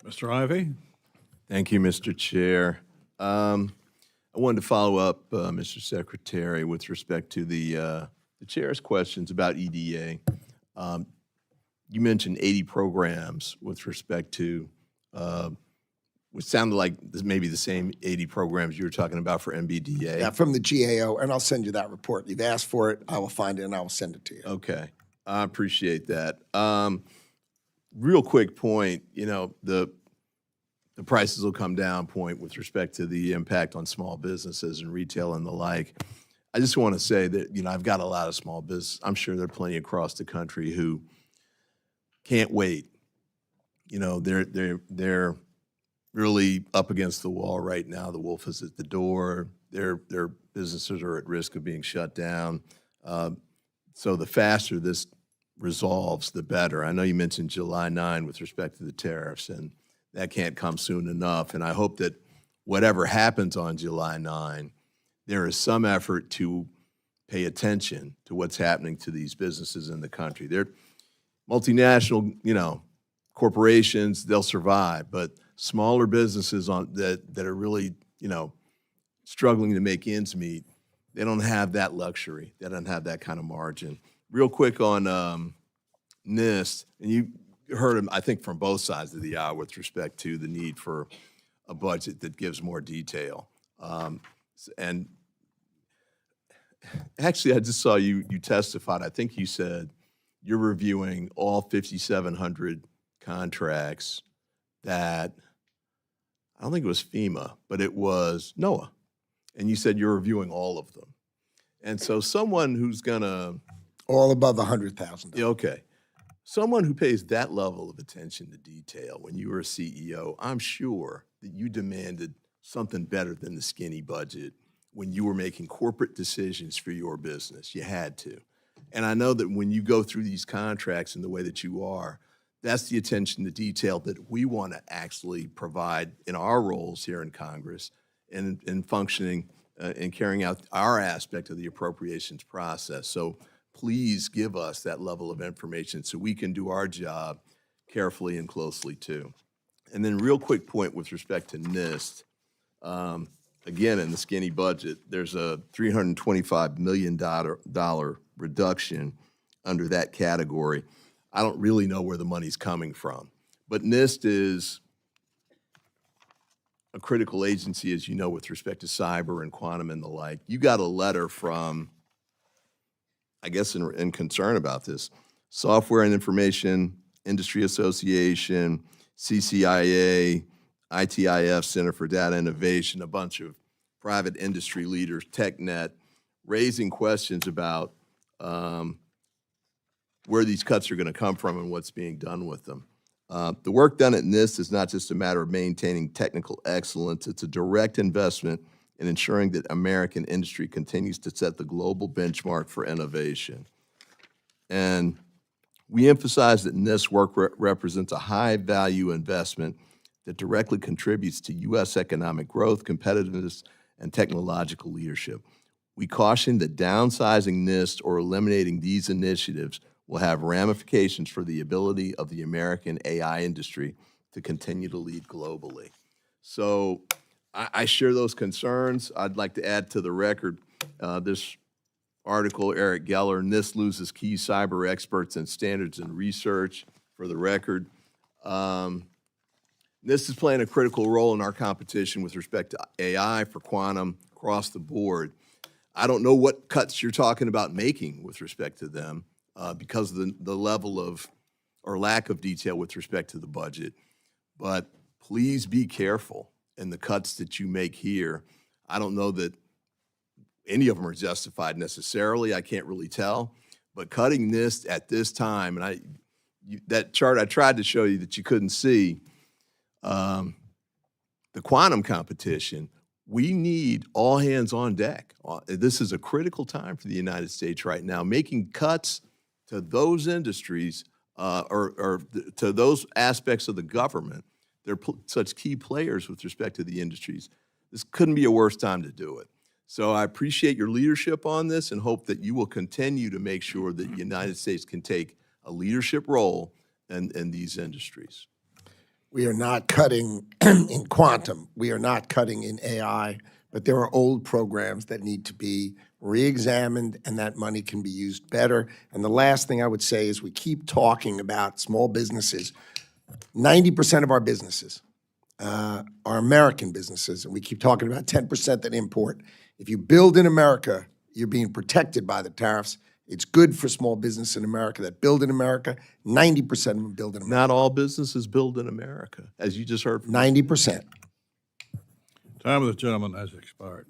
Mr. Ivey? Thank you, Mr. Chair. I wanted to follow up, Mr. Secretary, with respect to the Chair's questions about EDA. You mentioned 80 programs with respect to, which sounded like maybe the same 80 programs you were talking about for MBDA. Yeah, from the GAO, and I'll send you that report. You've asked for it, I will find it, and I will send it to you. Okay, I appreciate that. Real quick point, you know, the prices will come down point with respect to the impact on small businesses and retail and the like. I just want to say that, you know, I've got a lot of small business. I'm sure there are plenty across the country who can't wait. You know, they're really up against the wall right now. The wolf is at the door. Their businesses are at risk of being shut down. So the faster this resolves, the better. I know you mentioned July 9 with respect to the tariffs, and that can't come soon enough. And I hope that whatever happens on July 9, there is some effort to pay attention to what's happening to these businesses in the country. They're multinational, you know, corporations, they'll survive, but smaller businesses that are really, you know, struggling to make ends meet, they don't have that luxury. They don't have that kind of margin. Real quick on NIST, and you heard them, I think, from both sides of the aisle with respect to the need for a budget that gives more detail. And actually, I just saw you testified. I think you said you're reviewing all 5,700 contracts that, I don't think it was FEMA, but it was NOAA. And you said you're reviewing all of them. And so someone who's gonna... All above $100,000. Yeah, okay. Someone who pays that level of attention to detail when you were a CEO, I'm sure that you demanded something better than the skinny budget when you were making corporate decisions for your business. You had to. And I know that when you go through these contracts in the way that you are, that's the attention to detail that we want to actually provide in our roles here in Congress and in functioning and carrying out our aspect of the appropriations process. So please give us that level of information so we can do our job carefully and closely too. And then real quick point with respect to NIST, again, in the skinny budget, there's a $325 million reduction under that category. I don't really know where the money's coming from, but NIST is a critical agency, as you know, with respect to cyber and quantum and the like. You got a letter from, I guess, in concern about this, Software and Information Industry Association, CCIA, ITIF, Center for Data Innovation, a bunch of private industry leaders, TechNet, raising questions about where these cuts are going to come from and what's being done with them. The work done at NIST is not just a matter of maintaining technical excellence, it's a direct investment in ensuring that American industry continues to set the global benchmark for innovation. And we emphasize that NIST work represents a high-value investment that directly contributes to U.S. economic growth, competitiveness, and technological leadership. We caution that downsizing NIST or eliminating these initiatives will have ramifications for the ability of the American AI industry to continue to lead globally. So I share those concerns. I'd like to add to the record this article, Eric Geller, NIST loses key cyber experts and standards and research. For the record, NIST is playing a critical role in our competition with respect to AI for quantum across the board. I don't know what cuts you're talking about making with respect to them because of the level of or lack of detail with respect to the budget. But please be careful in the cuts that you make here. I don't know that any of them are justified necessarily. I can't really tell. But cutting this at this time, and that chart I tried to show you that you couldn't see, the quantum competition, we need all hands on deck. This is a critical time for the United States right now. Making cuts to those industries or to those aspects of the government, they're such key players with respect to the industries. This couldn't be a worse time to do it. So I appreciate your leadership on this and hope that you will continue to make sure that the United States can take a leadership role in these industries. We are not cutting in quantum. We are not cutting in AI, but there are old programs that need to be reexamined, and that money can be used better. And the last thing I would say is we keep talking about small businesses. 90% of our businesses are American businesses, and we keep talking about 10% that import. If you build in America, you're being protected by the tariffs. It's good for small business in America that build in America. 90% of them build in America. Not all businesses build in America, as you just heard from 90%. Time of the gentleman has expired.